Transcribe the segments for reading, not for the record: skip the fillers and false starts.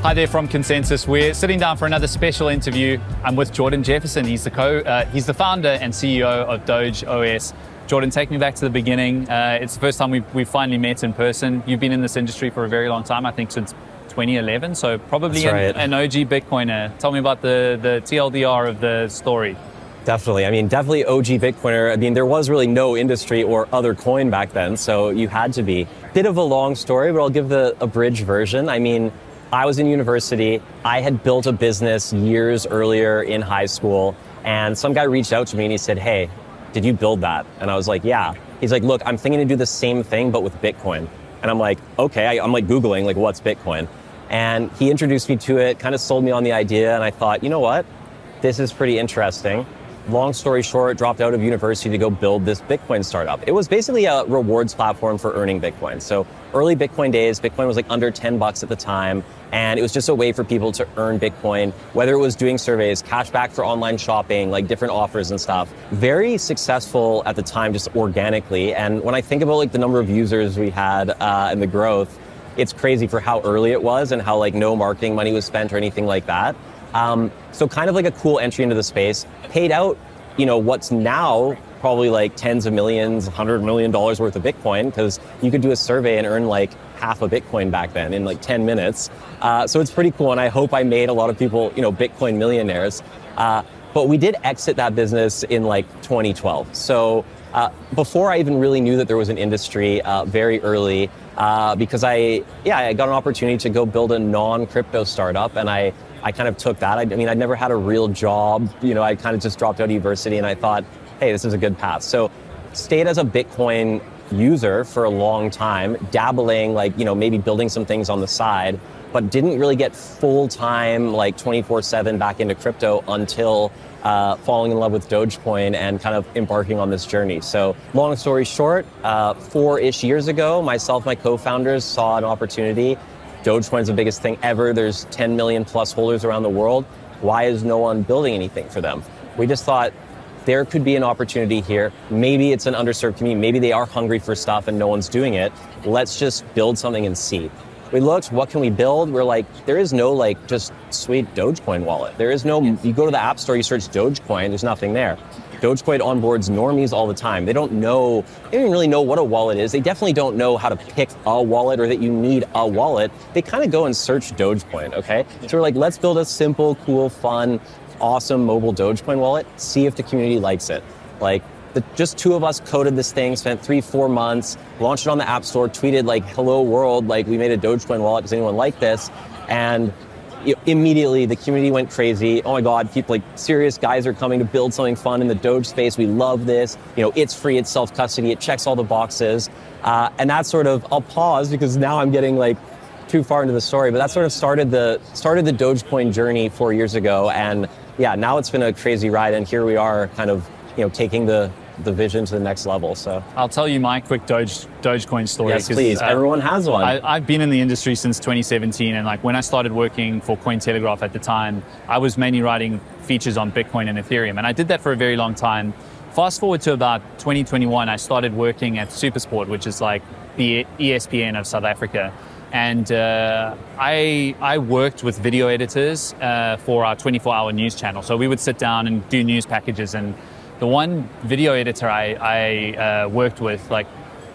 Hi there from Consensus. We're sitting down for another special interview. I'm with Jordan Jefferson. He's the founder and CEO of DogeOS. Jordan, take me back to the beginning. It's the first time we've finally met in person. You've been in this industry for a very long time, I think since 2011, so probably an OG Bitcoiner. Tell me about the TLDR of the story. Definitely. Definitely OG Bitcoiner. There was really no industry or other coin back then, so you had to be. Bit of a long story, but I'll give the abridged version. I was in university. I had built a business years earlier in high school, and some guy reached out to me and he said, "Hey, did you build that?" And I was like, "Yeah." He's like, "Look, I'm thinking to do the same thing, but with Bitcoin." And I'm like, "Okay." I'm Googling, what's Bitcoin? And he introduced me to it, kind of sold me on the idea, and I thought, you know what? This is pretty interesting. Long story short, dropped out of university to go build this Bitcoin startup. It was basically a rewards platform for earning Bitcoin. So early Bitcoin days, Bitcoin was under $10 at the time. And it was just a way for people to earn Bitcoin, whether it was doing surveys, cashback for online shopping, different offers and stuff. Very successful at the time, just organically. And when I think about the number of users we had and the growth, it's crazy for how early it was and how no marketing money was spent or anything like that. So kind of a cool entry into the space. Paid out, what's now probably tens of millions, $100 million worth of Bitcoin, because you could do a survey and earn half a Bitcoin back then in 10 minutes. So it's pretty cool, and I hope I made a lot of people, Bitcoin millionaires. But we did exit that business in 2012. So before I even really knew that there was an industry, very early, because I got an opportunity to go build a non-crypto startup, and I kind of took that. I'd never had a real job. I kind of just dropped out of university, and I thought, hey, this is a good path. So stayed as a Bitcoin user for a long time, dabbling, maybe building some things on the side, but didn't really get full-time, 24/7 back into crypto until falling in love with Dogecoin and kind of embarking on this journey. So long story short, 4-ish years ago, myself, my co-founders saw an opportunity. Dogecoin is the biggest thing ever. There's 10 million plus holders around the world. Why is no one building anything for them? We just thought there could be an opportunity here. Maybe it's an underserved community. Maybe they are hungry for stuff and no one's doing it. Let's just build something and see. We looked, what can we build? We're there is no just sweet Dogecoin wallet. There is no, you go to the app store, you search Dogecoin, there's nothing there. Dogecoin onboards normies all the time. They don't even really know what a wallet is. They definitely don't know how to pick a wallet or that you need a wallet. They kind of go and search Dogecoin, okay? So we're let's build a simple, cool, fun, awesome mobile Dogecoin wallet, see if the community likes it. Just two of us coded this thing, spent 3-4 months, launched it on the App Store, tweeted hello world, we made a Dogecoin wallet, does anyone like this? And immediately the community went crazy. Oh my God, serious guys are coming to build something fun in the Doge space. We love this. It's free, it's self-custody, it checks all the boxes. And that sort of, I'll pause because now I'm getting too far into the story, but that sort of started the Dogecoin journey 4 years ago. And yeah, now it's been a crazy ride, and here we are kind of, taking the vision to the next level. So I'll tell you my quick Dogecoin story. Yes, please. Everyone has one. I've been in the industry since 2017, and when I started working for Cointelegraph at the time, I was mainly writing features on Bitcoin and Ethereum, and I did that for a very long time. Fast forward to about 2021, I started working at SuperSport, which is the ESPN of South Africa. And I worked with video editors for our 24-hour news channel. So we would sit down and do news packages, and the one video editor I worked with,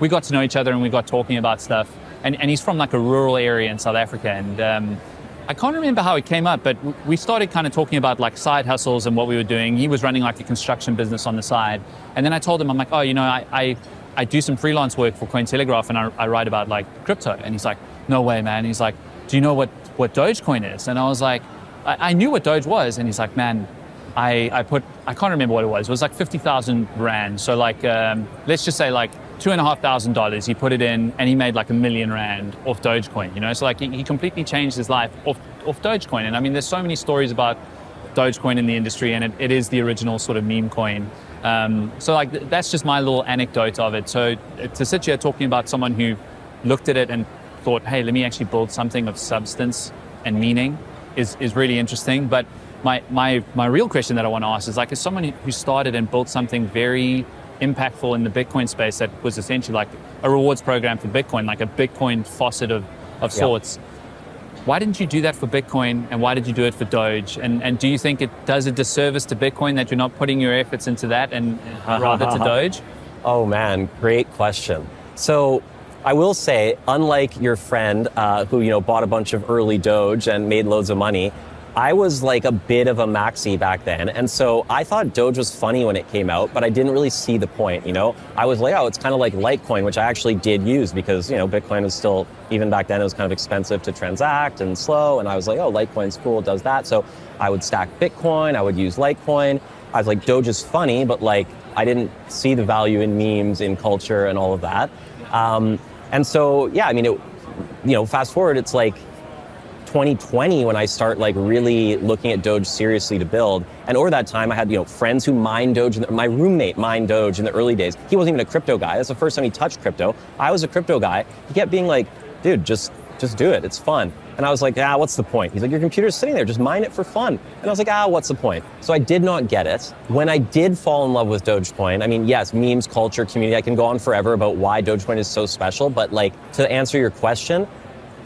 we got to know each other and we got talking about stuff. And he's from a rural area in South Africa. And I can't remember how it came up, but we started kind of talking about side hustles and what we were doing. He was running a construction business on the side. And then I told him, I'm oh, I do some freelance work for Cointelegraph, and I write about crypto. And he's like, no way, man. He's like, do you know what Dogecoin is? And I was like, I knew what Doge was. And he's like, man, I can't remember what it was. It was 50,000 Rand. So let's just say $2,500. He put it in and he made $1 million off Dogecoin, So he completely changed his life off Dogecoin. And there's so many stories about Dogecoin in the industry, and it is the original sort of meme coin. So that's just my little anecdote of it. So to sit here talking about someone who looked at it and thought, hey, let me actually build something of substance and meaning is really interesting. But my real question that I want to ask is as someone who started and built something very impactful in the Bitcoin space that was essentially a rewards program for Bitcoin, a Bitcoin faucet of sorts. why didn't you do that for Bitcoin, and why did you do it for Doge? And do you think it does a disservice to Bitcoin that you're not putting your efforts into that and rather to Doge? Oh man, great question. So I will say, unlike your friend who bought a bunch of early Doge and made loads of money, I was like a bit of a maxi back then. And so I thought Doge was funny when it came out, but I didn't really see the point, I was like, oh, it's kind of like Litecoin, which I actually did use because, Bitcoin was still, even back then, it was kind of expensive to transact and slow. And I was like, oh, Litecoin's cool, it does that. So I would stack Bitcoin, I would use Litecoin. I was like, Doge is funny, but like, I didn't see the value in memes, in culture and all of that. And so, yeah, I mean, fast forward, it's like 2020 when I start like really looking at Doge seriously to build. And over that time I had, friends who mined Doge. My roommate mined Doge in the early days. He wasn't even a crypto guy. That's the first time he touched crypto. I was a crypto guy. He kept being like, dude, just do it. It's fun. And I was like, what's the point? He's like, your computer's sitting there, just mine it for fun. And I was like, what's the point? So I did not get it. When I did fall in love with Dogecoin, I mean, yes, memes, culture, community, I can go on forever about why Dogecoin is so special. But like, to answer your question,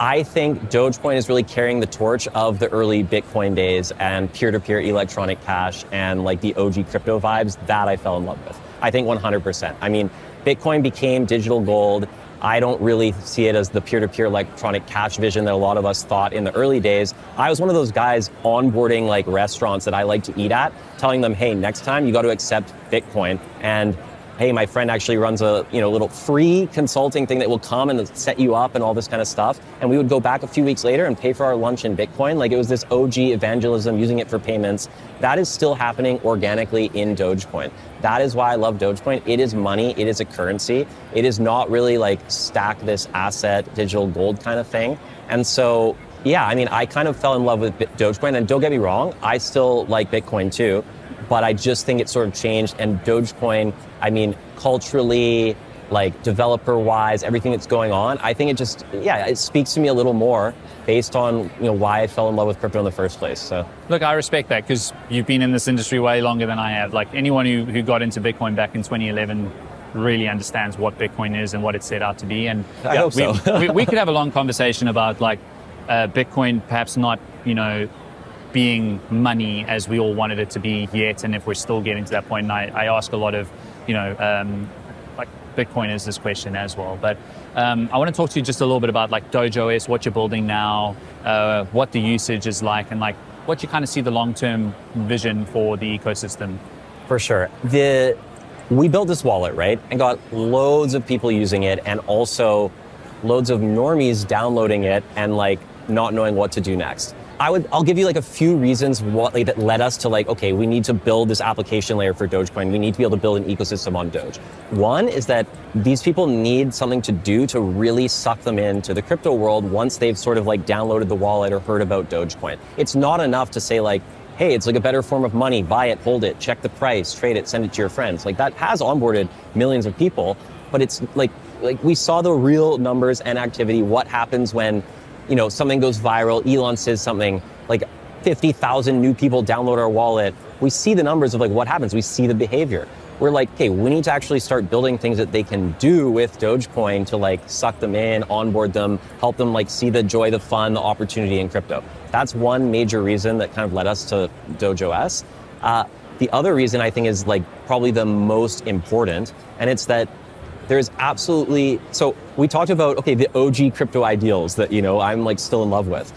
I think Dogecoin is really carrying the torch of the early Bitcoin days and peer-to-peer electronic cash and like the OG crypto vibes that I fell in love with. I think 100%. I mean, Bitcoin became digital gold. I don't really see it as the peer-to-peer electronic cash vision that a lot of us thought in the early days. I was one of those guys onboarding like restaurants that I like to eat at, telling them, hey, next time you got to accept Bitcoin. And hey, my friend actually runs a little free consulting thing that will come and set you up and all this kind of stuff. And we would go back a few weeks later and pay for our lunch in Bitcoin. Like, it was this OG evangelism, using it for payments. That is still happening organically in Dogecoin. That is why I love Dogecoin. It is money. It is a currency. It is not really like stack this asset, digital gold kind of thing. And so, yeah, I mean, I kind of fell in love with Dogecoin. And don't get me wrong, I still like Bitcoin too. But I just think it sort of changed. And Dogecoin, I mean, culturally, like developer-wise, everything that's going on, I think it speaks to me a little more based on why I fell in love with crypto in the first place. So look, I respect that because you've been in this industry way longer than I have. Like, anyone who got into Bitcoin back in 2011 really understands what Bitcoin is and what it's set out to be. And I hope so. we could have a long conversation about like Bitcoin perhaps not being money as we all wanted it to be yet, and if we're still getting to that point. And I ask a lot of like Bitcoiners this question as well. But I want to talk to you just a little bit about like DogeOS, what you're building now, what the usage is like, and like what you kind of see the long-term vision for the ecosystem. For sure. We built this wallet, right, and got loads of people using it, and also loads of normies downloading it and like not knowing what to do next. I'll give you like a few reasons that led us to like, okay, we need to build this application layer for Dogecoin. We need to be able to build an ecosystem on Doge. One is that these people need something to do to really suck them into the crypto world once they've sort of like downloaded the wallet or heard about Dogecoin. It's not enough to say like, hey, it's like a better form of money, buy it, hold it, check the price, trade it, send it to your friends. Like, that has onboarded millions of people, but it's like we saw the real numbers and activity. What happens when something goes viral, Elon says something, like 50,000 new people download our wallet. We see the numbers of like what happens. We see the behavior. We're like, okay, we need to actually start building things that they can do with Dogecoin to like suck them in, onboard them, help them like see the joy, the fun, the opportunity in crypto. That's one major reason that kind of led us to DogeOS. The other reason I think is like probably the most important, and it's that there's absolutely, so we talked about, okay, the OG crypto ideals that, I'm like still in love with.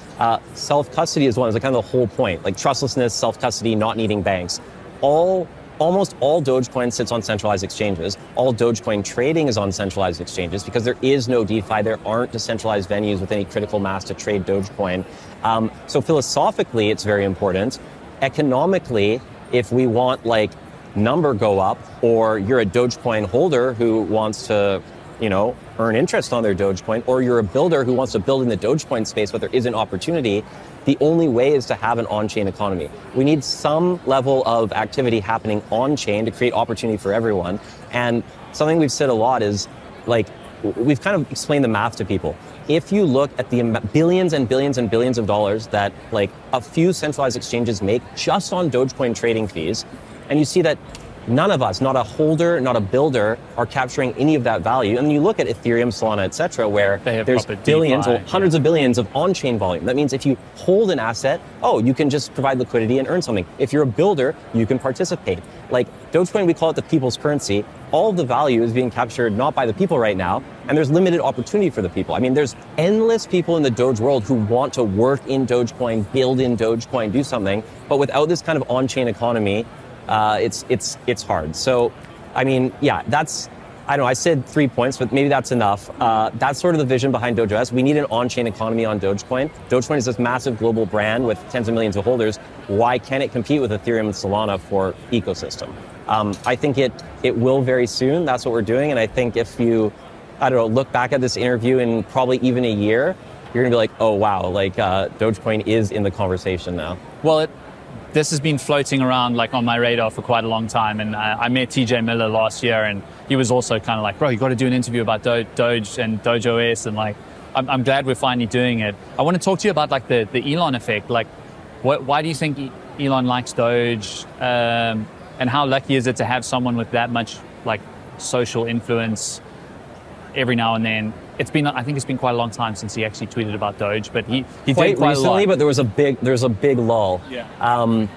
Self-custody is one, is like kind of the whole point, like trustlessness, self-custody, not needing banks. Almost all Dogecoin sits on centralized exchanges. All Dogecoin trading is on centralized exchanges because there is no DeFi. There aren't decentralized venues with any critical mass to trade Dogecoin. So philosophically, it's very important. Economically, if we want like number go up, or you're a Dogecoin holder who wants to, earn interest on their Dogecoin, or you're a builder who wants to build in the Dogecoin space, but there is an opportunity, the only way is to have an on-chain economy. We need some level of activity happening on-chain to create opportunity for everyone. And something we've said a lot is, like, we've kind of explained the math to people. If you look at the billions and billions and billions of dollars that like a few centralized exchanges make just on Dogecoin trading fees, and you see that none of us, not a holder, not a builder, are capturing any of that value. And you look at Ethereum, Solana, etc., where there's billions or hundreds of billions of on-chain volume. That means if you hold an asset, you can just provide liquidity and earn something. If you're a builder, you can participate. Like Dogecoin, we call it the people's currency. All of the value is being captured not by the people right now, and there's limited opportunity for the people. I mean, there's endless people in the Doge world who want to work in Dogecoin, build in Dogecoin, do something, but without this kind of on-chain economy, it's hard. So, I mean, yeah, I don't know, I said 3 points, but maybe that's enough. That's sort of the vision behind DogeOS. We need an on-chain economy on Dogecoin. Dogecoin is this massive global brand with tens of millions of holders. Why can't it compete with Ethereum and Solana for ecosystem? I think it will very soon. That's what we're doing. And I think if you, look back at this interview in probably even a year, you're gonna be like, oh wow, like Dogecoin is in the conversation now. Well, this has been floating around like on my radar for quite a long time. And I met TJ Miller last year, and he was also kind of like, bro, you got to do an interview about Doge and DogeOS. And like, I'm glad we're finally doing it. I want to talk to you about like the Elon effect. Like, why do you think Elon likes Doge? And how lucky is it to have someone with that much like social influence every now and then? I think it's been quite a long time since he actually tweeted about Doge, but he did quite recently, a lot. But there was a big lull. Yeah.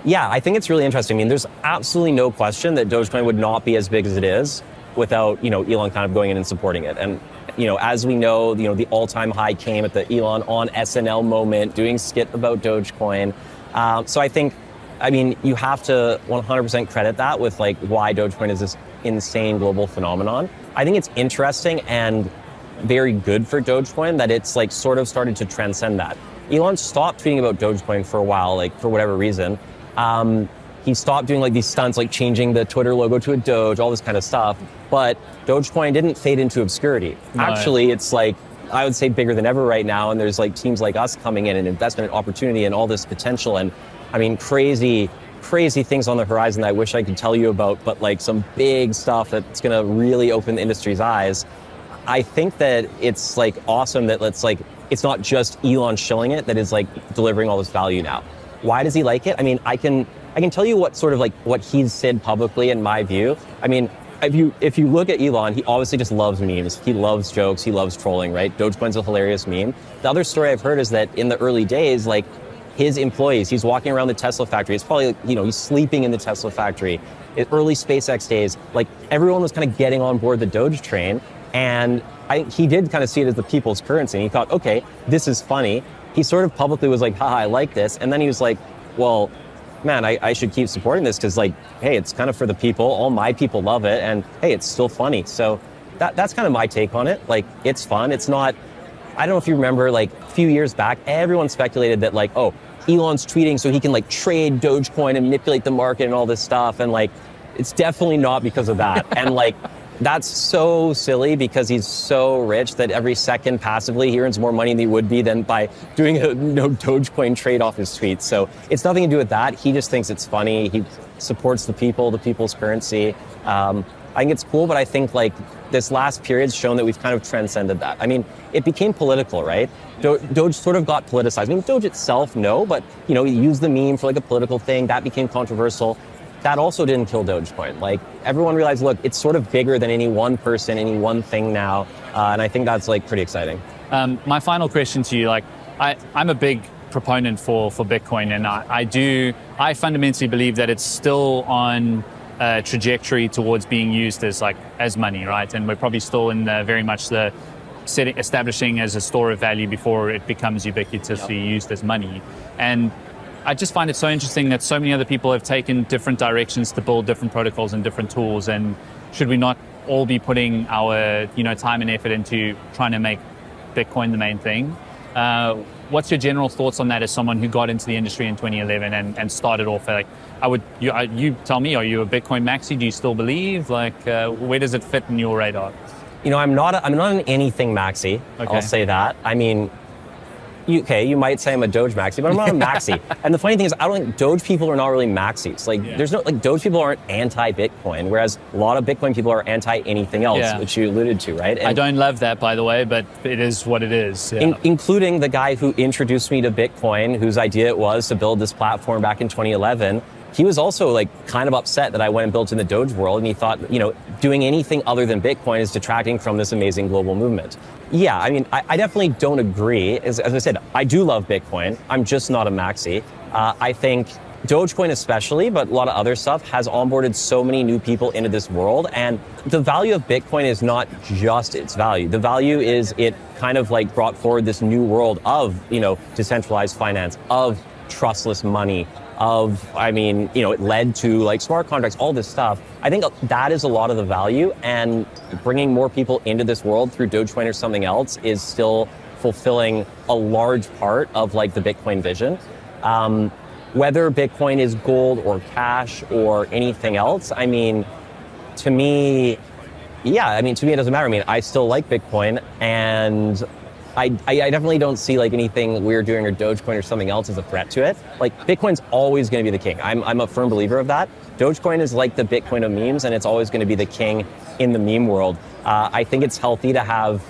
Yeah, I think it's really interesting. I mean, there's absolutely no question that Dogecoin would not be as big as it is without, Elon kind of going in and supporting it. And, as we know, the all-time high came at the Elon on SNL moment, doing skit about Dogecoin. So I think, you have to 100% credit that with like why Dogecoin is this insane global phenomenon. I think it's interesting and very good for Dogecoin that it's like sort of started to transcend that. Elon stopped tweeting about Dogecoin for a while, like for whatever reason. He stopped doing like these stunts, like changing the Twitter logo to a Doge, all this kind of stuff. But Dogecoin didn't fade into obscurity. No. Actually, it's like, I would say bigger than ever right now. And there's like teams like us coming in and investment and opportunity and all this potential. And crazy things on the horizon that I wish I could tell you about, but like some big stuff that's going to really open the industry's eyes. I think that it's like awesome that it's not just Elon shilling it that is like delivering all this value now. Why does he like it? I can tell you what sort of like what he's said publicly in my view. If you look at Elon, he obviously just loves memes. He loves jokes. He loves trolling, right? Dogecoin's a hilarious meme. The other story I've heard is that in the early days, like his employees, he's walking around the Tesla factory. It's probably, he's sleeping in the Tesla factory. Early SpaceX days, like everyone was kind of getting on board the Doge train. And he did kind of see it as the people's currency. And he thought, okay, this is funny. He sort of publicly was like, haha, I like this. And then he was like, well, man, I should keep supporting this because like, hey, it's kind of for the people. All my people love it. And hey, it's still funny. So that's kind of my take on it. Like, it's fun. It's not, I don't know if you remember, like a few years back, everyone speculated that like, oh, Elon's tweeting so he can like trade Dogecoin and manipulate the market and all this stuff. And like, it's definitely not because of that. And like, that's so silly because he's so rich that every second passively he earns more money than he would be than by doing a Dogecoin trade off his tweets. So it's nothing to do with that. He just thinks it's funny. He supports the people's currency. I think it's cool, but I think like this last period's shown that we've kind of transcended that. It became political, right? Doge sort of got politicized. Doge itself, no, but he used the meme for like a political thing. That became controversial. That also didn't kill Dogecoin. Like everyone realized, look, it's sort of bigger than any one person, any one thing now. And I think that's like pretty exciting. My final question to you, like I'm a big proponent for Bitcoin, and I fundamentally believe that it's still on a trajectory towards being used as money, right? And we're probably still in very much the establishing as a store of value before it becomes ubiquitously used as money. And I just find it so interesting that so many other people have taken different directions to build different protocols and different tools. And should we not all be putting our time and effort into trying to make Bitcoin the main thing? What's your general thoughts on that as someone who got into the industry in 2011 and started off like, you tell me, are you a Bitcoin maxi? Do you still believe? Like, where does it fit in your radar? I'm not an anything maxi. Okay. I'll say that. You might say I'm a Doge maxi, but I'm not a maxi. And the funny thing is, I don't think Doge people are not really maxis. There's no, Doge people aren't anti-Bitcoin, whereas a lot of Bitcoin people are anti-anything else, which you alluded to, right? And I don't love that, by the way, but it is what it is. Yeah. Including the guy who introduced me to Bitcoin, whose idea it was to build this platform back in 2011. he was also like kind of upset that I went and built in the Doge world, and he thought, doing anything other than Bitcoin is detracting from this amazing global movement. Yeah, I mean, I definitely don't agree. As I said, I do love Bitcoin. I'm just not a maxi. I think Dogecoin especially, but a lot of other stuff, has onboarded so many new people into this world. And the value of Bitcoin is not just its value. The value is it kind of like brought forward this new world of, decentralized finance, of trustless money, it led to like smart contracts, all this stuff. I think that is a lot of the value, and bringing more people into this world through Dogecoin or something else is still fulfilling a large part of like the Bitcoin vision. Whether Bitcoin is gold or cash or anything else, to me, it doesn't matter. I still like Bitcoin, and I definitely don't see like anything we're doing or Dogecoin or something else as a threat to it. Like, Bitcoin's always going to be the king. I'm a firm believer of that. Dogecoin is like the Bitcoin of memes, and it's always going to be the king in the meme world. I think it's healthy to have,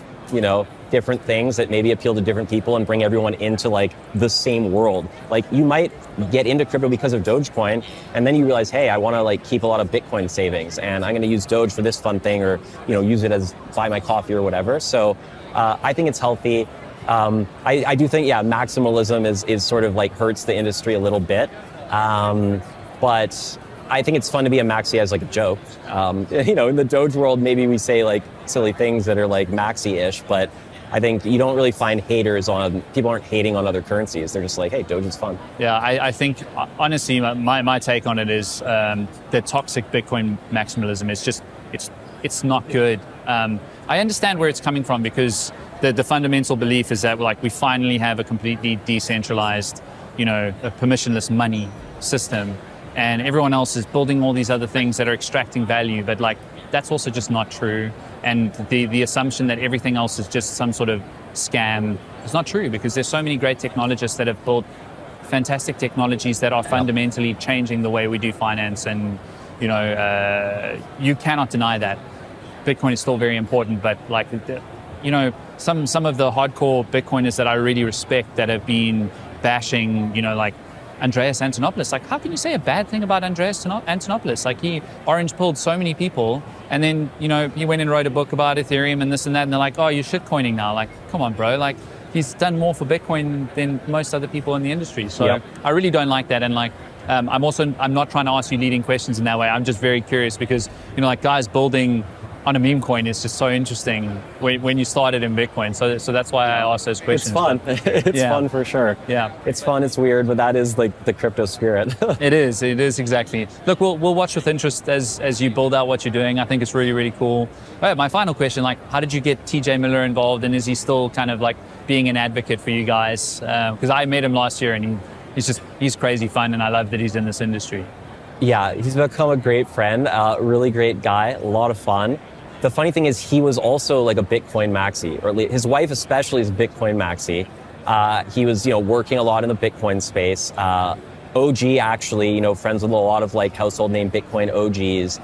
different things that maybe appeal to different people and bring everyone into like the same world. Like, you might get into crypto because of Dogecoin, and then you realize, hey, I want to like keep a lot of Bitcoin savings, and I'm going to use Doge for this fun thing, or use it as buy my coffee or whatever. So I think it's healthy. I do think, maximalism is sort of like hurts the industry a little bit, but I think it's fun to be a maxi as like a joke. In the Doge world, maybe we say like silly things that are like maxi-ish, but I think you don't really find people aren't hating on other currencies. They're just like, hey, Doge is fun. Yeah, I think, honestly, my take on it is the toxic Bitcoin maximalism is just, it's not good. I understand where it's coming from, because the fundamental belief is that like we finally have a completely decentralized, a permissionless money system, and everyone else is building all these other things that are extracting value, but like that's also just not true. And the assumption that everything else is just some sort of scam is not true, because there's so many great technologists that have built fantastic technologies that are fundamentally changing the way we do finance, and you cannot deny that. Bitcoin is still very important, but like, some of the hardcore Bitcoiners that I really respect that have been bashing, like Andreas Antonopoulos. Like, how can you say a bad thing about Andreas Antonopoulos? Like, he orange-pilled so many people, and then, he went and wrote a book about Ethereum and this and that, and they're like, oh, you're shitcoining now. Like, come on, bro. Like, he's done more for Bitcoin than most other people in the industry. So I really don't like that. And like, I'm not trying to ask you leading questions in that way. I'm just very curious, because, like, guys building on a meme coin is just so interesting when you started in Bitcoin. So that's why I asked those questions. It's fun. It's fun for sure. Yeah. It's fun, it's weird, but that is like the crypto spirit. It is exactly. Look, we'll watch with interest as you build out what you're doing. I think it's really, really cool. All right, my final question, like, how did you get TJ Miller involved, and is he still kind of like being an advocate for you guys? Because I met him last year, and he's crazy fun, and I love that he's in this industry. Yeah, he's become a great friend, really great guy, a lot of fun. The funny thing is, he was also like a Bitcoin maxi, or his wife especially is a Bitcoin maxi. He was, working a lot in the Bitcoin space. OG actually, friends with a lot of like household name Bitcoin OGs.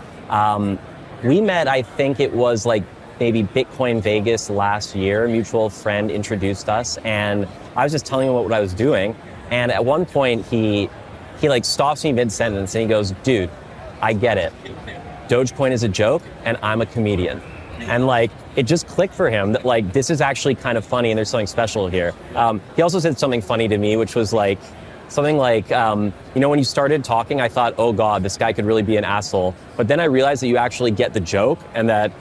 We met, I think it was like maybe Bitcoin Vegas last year. A mutual friend introduced us, and I was just telling him what I was doing. And at one point, he like stops me mid-sentence and he goes, dude, I get it. Dogecoin is a joke, and I'm a comedian. And like, it just clicked for him that like, this is actually kind of funny, and there's something special here. He also said something funny to me, which was like, something like, when you started talking, I thought, oh God, this guy could really be an asshole. But then I realized that you actually get the joke, and that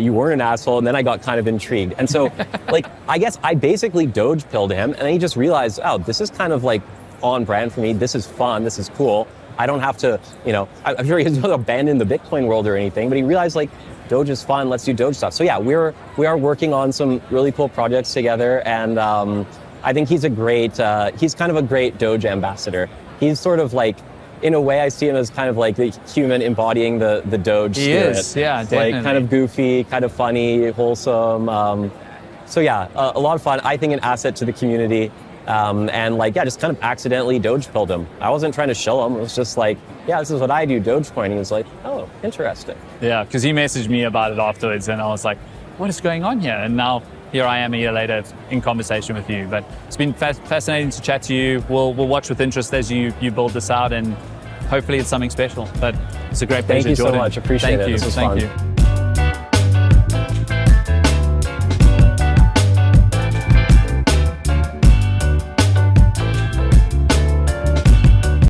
you weren't an asshole, and then I got kind of intrigued. And so, like, I guess I basically Doge pilled him, and then he just realized, oh, this is kind of like on brand for me. This is fun. This is cool. I don't have to, I'm sure he doesn't abandon the Bitcoin world or anything, but he realized like, Doge is fun, let's do Doge stuff. So yeah, we are working on some really cool projects together, and I think he's he's kind of a great Doge ambassador. He's sort of like, in a way, I see him as kind of like the human embodying the Doge spirit. He is, yeah, definitely. Like, kind of goofy, kind of funny, wholesome. So yeah, a lot of fun. I think an asset to the community. And like, just kind of accidentally Doge pilled him. I wasn't trying to show him. It was just like, this is what I do, Dogecoin. He was like, oh, interesting. Yeah, because he messaged me about it afterwards, and I was like, what is going on here? And now here I am a year later in conversation with you. But it's been fascinating to chat to you. We'll watch with interest as you build this out, and hopefully it's something special. But it's a great Thank pleasure, you so Jordan. much. Appreciate it. Thank you. This was Thank fun. you.